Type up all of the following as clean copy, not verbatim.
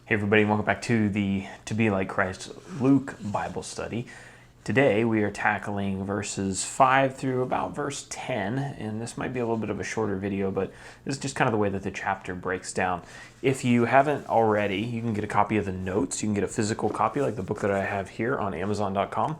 Hey everybody, welcome back to the To Be Like Christ Luke Bible study. Today we are tackling verses 5 through about verse 10, and this might be a little bit of a shorter video, but this is just kind of the way that the chapter breaks down. If you haven't already, you can get a copy of the notes. You can get a physical copy like the book that I have here on Amazon.com.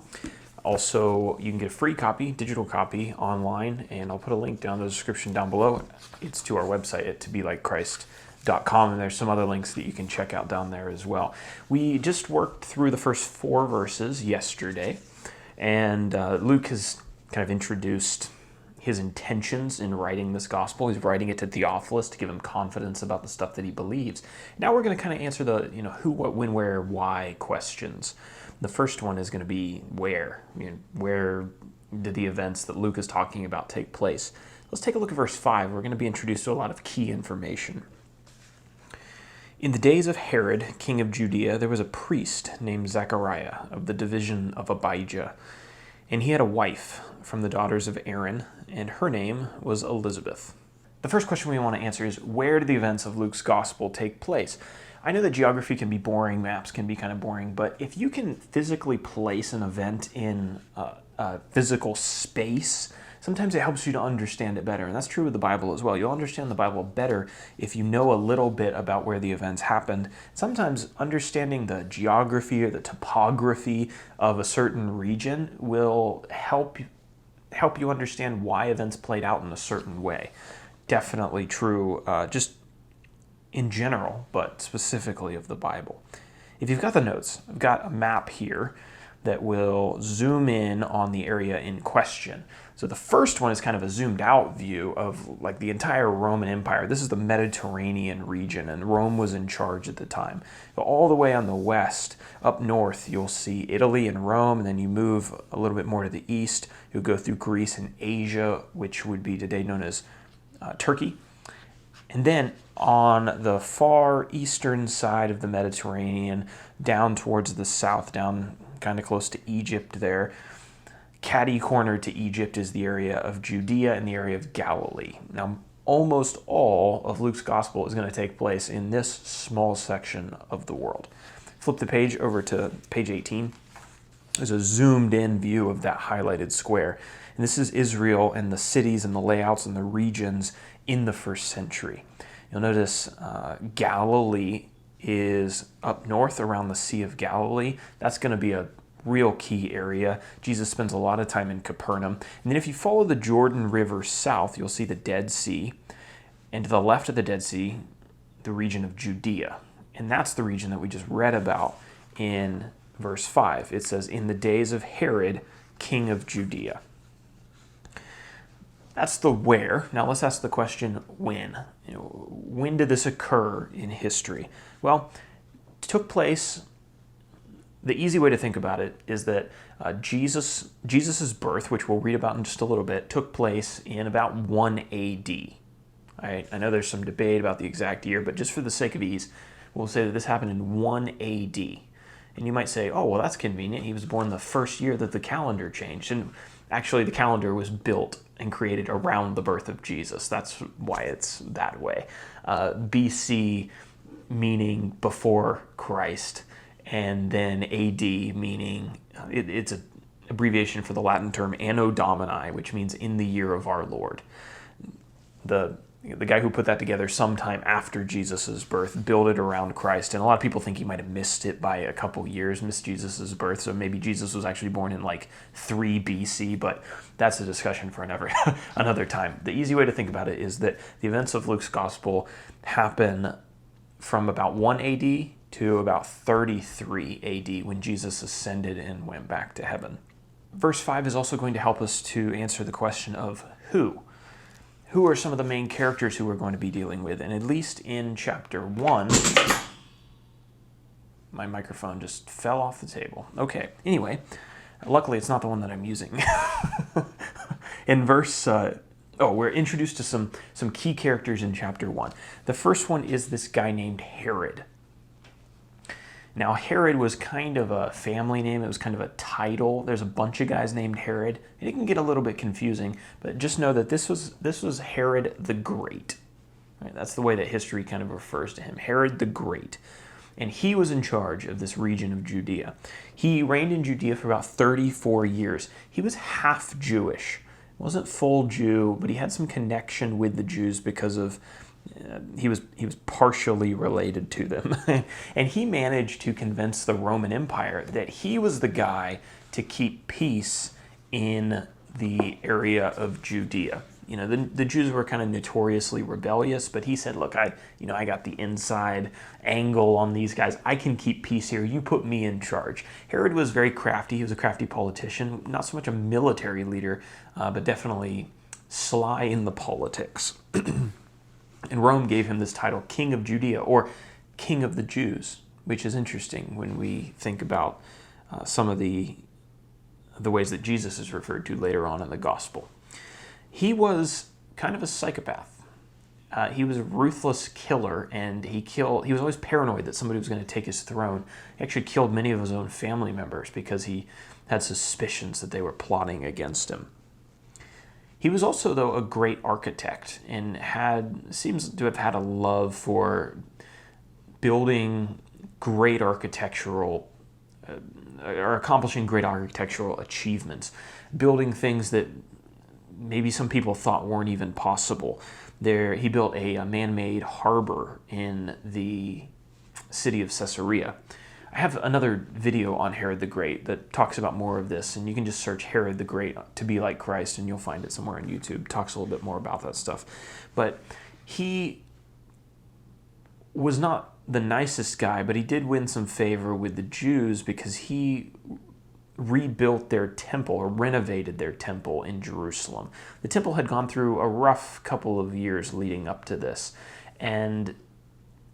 Also, you can get a free copy, digital copy online, and I'll put a link down in the description down below. It's to our website at tobelikechrist.com, and there's some other links that you can check out down there as well. We just worked through the first 4 verses yesterday, and Luke has kind of introduced his intentions in writing this gospel. He's writing it to Theophilus to give him confidence about the stuff that he believes. Now we're going to kind of answer the who, what, when, where, why questions. The first one is going to be where. Where did the events that Luke is talking about take place? Let's take a look at verse 5. We're going to be introduced to a lot of key information. In the days of Herod, king of Judea, there was a priest named Zachariah of the division of Abijah, and he had a wife from the daughters of Aaron, and her name was Elizabeth. The first question we want to answer is, where did the events of Luke's gospel take place? I know that geography can be boring, maps can be kind of boring, but if you can physically place an event in a physical space, sometimes it helps you to understand it better. And that's true with the Bible as well. You'll understand the Bible better if you know a little bit about where the events happened. Sometimes understanding the geography or the topography of a certain region will help you understand why events played out in a certain way. Definitely true, just in general, but specifically of the Bible. If you've got the notes, I've got a map here that will zoom in on the area in question. So the first one is kind of a zoomed out view of like the entire Roman Empire. This is the Mediterranean region, and Rome was in charge at the time. But all the way on the west, up north, you'll see Italy and Rome, and then you move a little bit more to the east. You'll go through Greece and Asia, which would be today known as Turkey. And then on the far eastern side of the Mediterranean, down towards the south, down kind of close to Egypt there, catty corner to Egypt is the area of Judea and the area of Galilee. Now, almost all of Luke's gospel is going to take place in this small section of the world. Flip the page over to page 18. There's a zoomed in view of that highlighted square. And this is Israel and the cities and the layouts and the regions in the first century. You'll notice Galilee is up north around the Sea of Galilee. That's going to be a real key area. Jesus spends a lot of time in Capernaum. And then if you follow the Jordan River south, you'll see the Dead Sea. And to the left of the Dead Sea, the region of Judea. And that's the region that we just read about in verse 5. It says, in the days of Herod, king of Judea. That's the where. Now let's ask the question, when? When did this occur in history? Well, it took place. The easy way to think about it is that Jesus's birth, which we'll read about in just a little bit, took place in about 1 AD. Right? I know there's some debate about the exact year, but just for the sake of ease, we'll say that this happened in 1 AD. And you might say, oh, well, that's convenient. He was born the first year that the calendar changed. And actually, the calendar was built and created around the birth of Jesus. That's why it's that way. BC meaning before Christ, and then AD meaning, it's an abbreviation for the Latin term Anno Domini, which means in the year of our Lord. The guy who put that together sometime after Jesus' birth built it around Christ, and a lot of people think he might have missed it by a couple years, missed Jesus' birth, so maybe Jesus was actually born in like 3 BC, but that's a discussion for another time. The easy way to think about it is that the events of Luke's gospel happen from about 1 AD to about 33 AD when Jesus ascended and went back to heaven. Verse 5 is also going to help us to answer the question of who. Who are some of the main characters who we're going to be dealing with? And at least in chapter 1, my microphone just fell off the table. Okay, anyway, luckily it's not the one that I'm using. In verse, we're introduced to some key characters in chapter 1. The first one is this guy named Herod. Now, Herod was kind of a family name. It was kind of a title. There's a bunch of guys named Herod. And it can get a little bit confusing, but just know that this was Herod the Great. Right? That's the way that history kind of refers to him, Herod the Great. and he was in charge of this region of Judea. He reigned in Judea for about 34 years. He was half Jewish. Wasn't full Jew, but he had some connection with the Jews because of he was partially related to them. And he managed to convince the Roman Empire that he was the guy to keep peace in the area of Judea. The Jews were kind of notoriously rebellious, but he said, look, I got the inside angle on these guys. I can keep peace here. You put me in charge. Herod was very crafty. He was a crafty politician, not so much a military leader, but definitely sly in the politics. And Rome gave him this title, King of Judea, or King of the Jews, which is interesting when we think about some of the ways that Jesus is referred to later on in the gospel. He was kind of a psychopath. He was a ruthless killer, and he was always paranoid that somebody was going to take his throne. He actually killed many of his own family members because he had suspicions that they were plotting against him. He was also, though, a great architect and seems to have had a love for building great architectural or accomplishing great architectural achievements, building things that maybe some people thought weren't even possible. He built a man-made harbor in the city of Caesarea. I have another video on Herod the Great that talks about more of this, and you can just search Herod the Great to be like Christ, and you'll find it somewhere on YouTube. It talks a little bit more about that stuff. But he was not the nicest guy, but he did win some favor with the Jews because he rebuilt their temple or renovated their temple in Jerusalem. The temple had gone through a rough couple of years leading up to this, and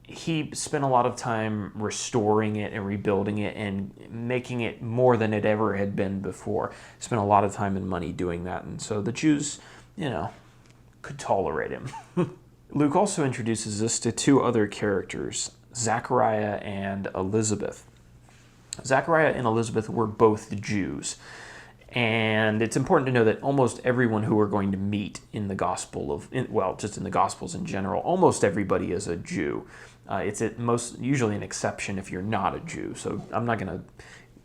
he spent a lot of time restoring it and rebuilding it and making it more than it ever had been before. Spent a lot of time and money doing that, and so the Jews, could tolerate him. Luke also introduces us to two other characters, Zachariah and Elizabeth. Zachariah and Elizabeth were both Jews. And it's important to know that almost everyone who we're going to meet in the just in the Gospels in general, almost everybody is a Jew. It's usually an exception if you're not a Jew. So I'm not going to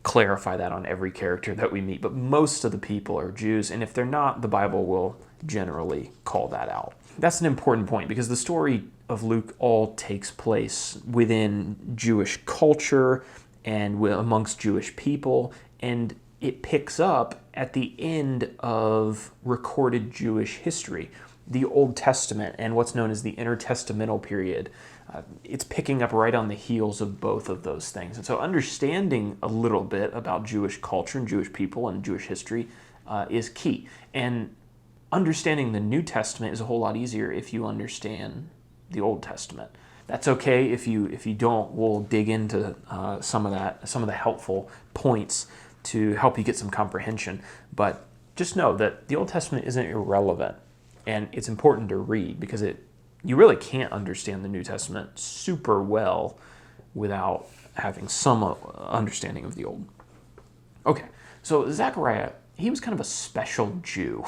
clarify that on every character that we meet, but most of the people are Jews. And if they're not, the Bible will generally call that out. That's an important point because the story of Luke all takes place within Jewish culture and amongst Jewish people, and it picks up at the end of recorded Jewish history, the Old Testament and what's known as the intertestamental period. It's picking up right on the heels of both of those things. And so understanding a little bit about Jewish culture and Jewish people and Jewish history is key. And understanding the New Testament is a whole lot easier if you understand the Old Testament. That's okay if you don't. We'll dig into some of the helpful points to help you get some comprehension. But just know that the Old Testament isn't irrelevant, and it's important to read because you really can't understand the New Testament super well without having some understanding of the Old. Okay, so Zechariah, he was kind of a special Jew.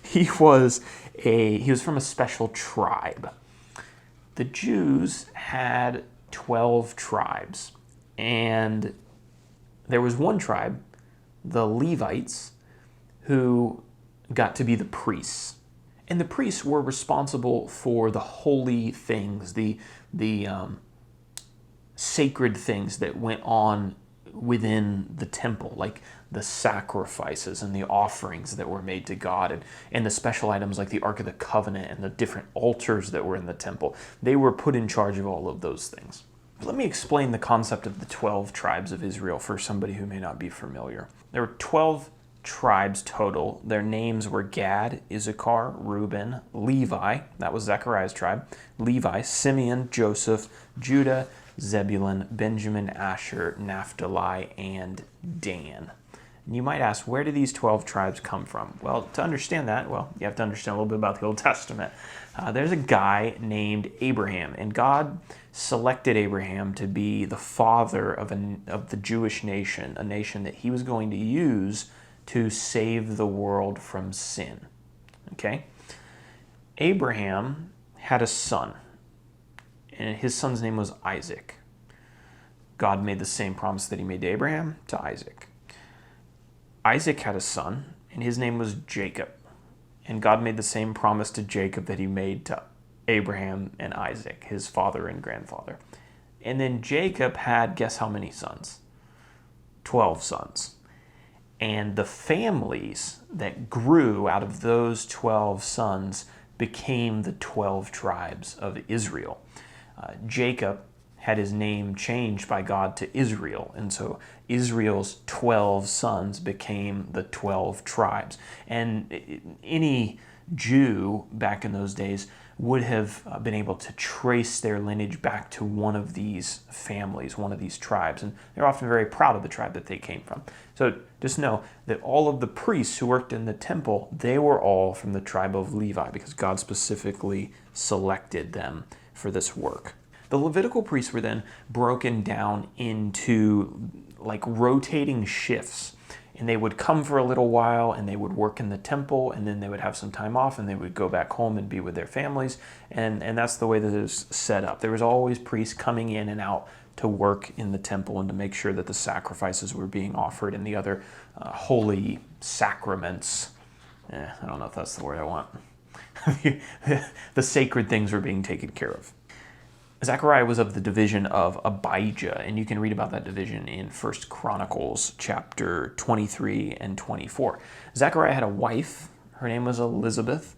He was from a special tribe. The Jews had 12 tribes, and there was one tribe, the Levites, who got to be the priests. And the priests were responsible for the holy things, the sacred things that went on within the temple, like the sacrifices and the offerings that were made to God, and the special items like the Ark of the Covenant and the different altars that were in the temple. They were put in charge of all of those things. Let me explain the concept of the 12 tribes of Israel for somebody who may not be familiar. There were 12 tribes total. Their names were Gad, Issachar, Reuben, Levi, that was Zechariah's tribe, Levi, Simeon, Joseph, Judah, Zebulun, Benjamin, Asher, Naphtali, and Dan. And you might ask, where do these 12 tribes come from? Well, to understand that, you have to understand a little bit about the Old Testament. There's a guy named Abraham, and God selected Abraham to be the father of the Jewish nation, a nation that he was going to use to save the world from sin. Okay? Abraham had a son, and his son's name was Isaac. God made the same promise that he made to Abraham to Isaac. Isaac had a son, and his name was Jacob. And God made the same promise to Jacob that he made to Abraham and Isaac, his father and grandfather. And then Jacob had, guess how many sons? 12 sons. And the families that grew out of those 12 sons became the 12 tribes of Israel. Jacob had his name changed by God to Israel, and so Israel's 12 sons became the 12 tribes. And any Jew back in those days would have been able to trace their lineage back to one of these families, one of these tribes, and they're often very proud of the tribe that they came from. So just know that all of the priests who worked in the temple, they were all from the tribe of Levi because God specifically selected them for this work. The Levitical priests were then broken down into like rotating shifts, and they would come for a little while and they would work in the temple, and then they would have some time off and they would go back home and be with their families, and that's the way that it was set up. There was always priests coming in and out to work in the temple and to make sure that the sacrifices were being offered and the other holy sacraments. I don't know if that's the word I want. The sacred things were being taken care of. Zechariah was of the division of Abijah, and you can read about that division in 1 Chronicles chapter 23 and 24. Zechariah had a wife. Her name was Elizabeth.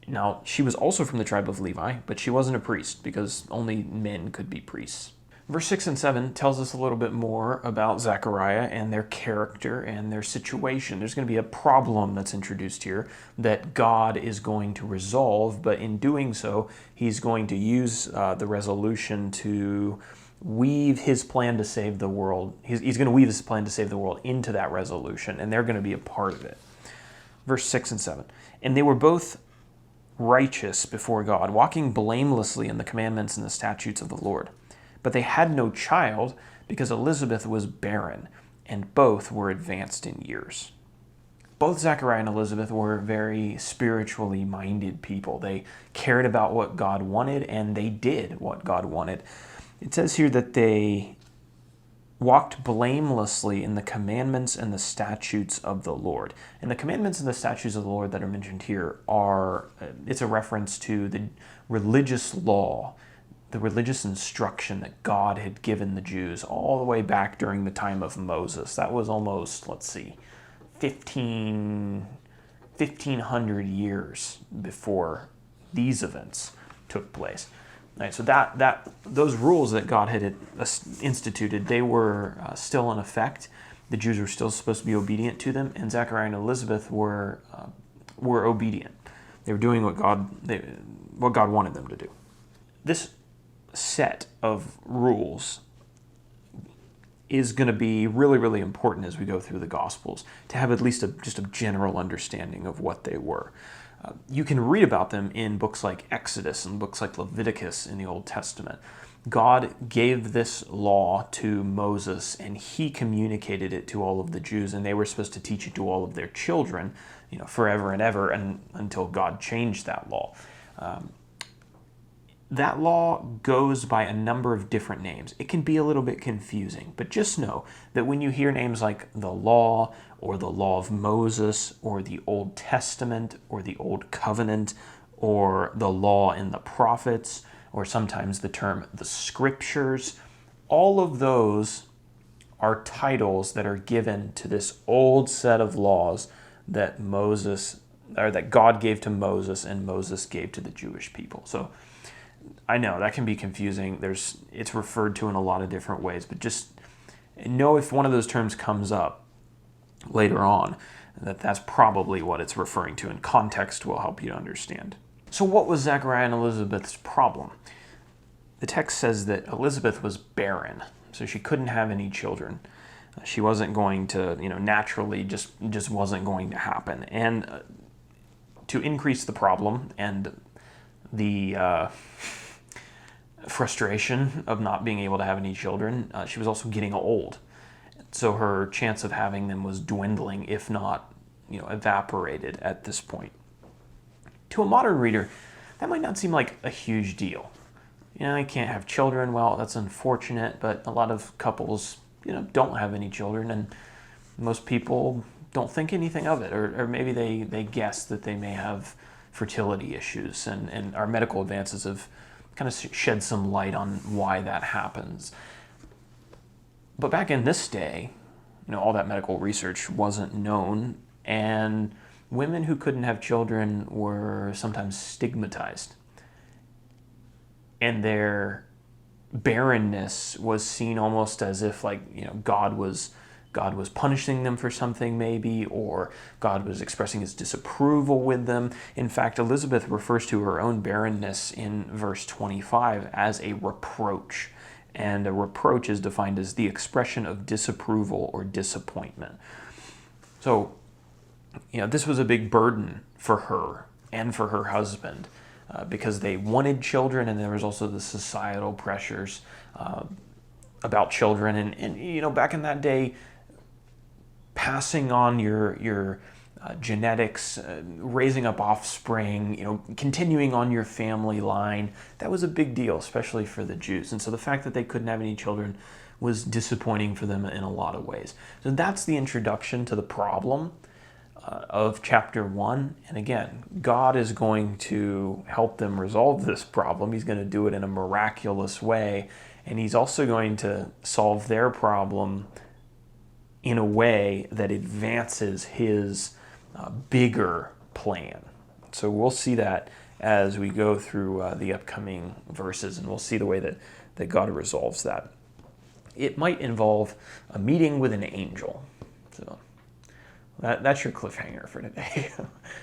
Now, she was also from the tribe of Levi, but she wasn't a priest because only men could be priests. Verse 6 and 7 tells us a little bit more about Zechariah and their character and their situation. There's going to be a problem that's introduced here that God is going to resolve, but in doing so, he's going to use the resolution to weave his plan to save the world. He's going to weave his plan to save the world into that resolution, and they're going to be a part of it. Verse 6 and 7. And they were both righteous before God, walking blamelessly in the commandments and the statutes of the Lord. But they had no child because Elizabeth was barren, and both were advanced in years. Both Zechariah and Elizabeth were very spiritually minded people. They cared about what God wanted, and they did what God wanted. It says here that they walked blamelessly in the commandments and the statutes of the Lord. And the commandments and the statutes of the Lord that are mentioned here it's a reference to the religious law, the religious instruction that God had given the Jews all the way back during the time of Moses. That was almost, 1,500 years before these events took place. All right, so those rules that God had instituted, they were still in effect. The Jews were still supposed to be obedient to them, and Zechariah and Elizabeth were obedient. They were doing what God wanted them to do. This set of rules is going to be really, really important as we go through the Gospels to have at least just a general understanding of what they were. You can read about them in books like Exodus and books like Leviticus in the Old Testament. God gave this law to Moses, and he communicated it to all of the Jews, and they were supposed to teach it to all of their children, forever and ever, and until God changed that law. That law goes by a number of different names. It can be a little bit confusing, but just know that when you hear names like the law or the law of Moses or the Old Testament or the Old Covenant or the law and the prophets or sometimes the term the scriptures, all of those are titles that are given to this old set of laws that God gave to Moses and Moses gave to the Jewish people. So I know that can be confusing. It's referred to in a lot of different ways, but just know if one of those terms comes up later on, that's probably what it's referring to, and context will help you to understand. So what was Zechariah and Elizabeth's problem? The text says that Elizabeth was barren, so she couldn't have any children. She wasn't going to, naturally just wasn't going to happen. And to increase the problem and the frustration of not being able to have any children, she was also getting old. So her chance of having them was dwindling, if not, evaporated at this point. To a modern reader, that might not seem like a huge deal. I can't have children. Well, that's unfortunate, but a lot of couples, don't have any children, and most people don't think anything of it, or maybe they guess that they may have fertility issues, and our medical advances have kind of shed some light on why that happens. But back in this day, all that medical research wasn't known, and women who couldn't have children were sometimes stigmatized. And their barrenness was seen almost as if God was punishing them for something maybe, or God was expressing his disapproval with them. In fact, Elizabeth refers to her own barrenness in verse 25 as a reproach. And a reproach is defined as the expression of disapproval or disappointment. So, this was a big burden for her and for her husband because they wanted children, and there was also the societal pressures about children. And back in that day, passing on your genetics, raising up offspring, continuing on your family line, that was a big deal, especially for the Jews. And so the fact that they couldn't have any children was disappointing for them in a lot of ways. So that's the introduction to the problem of chapter 1. And again, God is going to help them resolve this problem. He's going to do it in a miraculous way. And he's also going to solve their problem in a way that advances his bigger plan. So we'll see that as we go through the upcoming verses, and we'll see the way that God resolves that. It might involve a meeting with an angel. So that's your cliffhanger for today.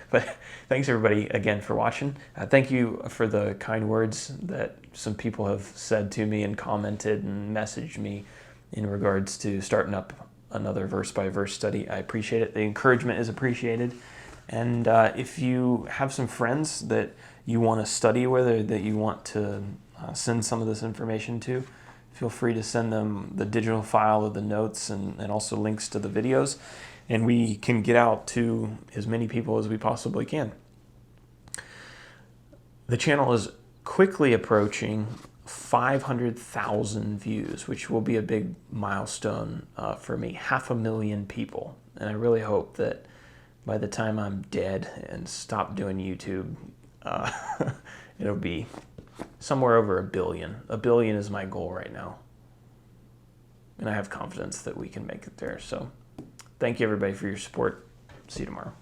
But thanks everybody again for watching. Thank you for the kind words that some people have said to me and commented and messaged me in regards to starting up another verse-by-verse study. I appreciate it. The encouragement is appreciated. And if you have some friends that you want to study with, or that you want to send some of this information to, feel free to send them the digital file of the notes and also links to the videos, and we can get out to as many people as we possibly can. The channel is quickly approaching 500,000 views, which will be a big milestone for me. 500,000 people. And I really hope that by the time I'm dead and stop doing YouTube, it'll be somewhere over 1 billion. 1 billion is my goal right now. And I have confidence that we can make it there. So thank you everybody for your support. See you tomorrow.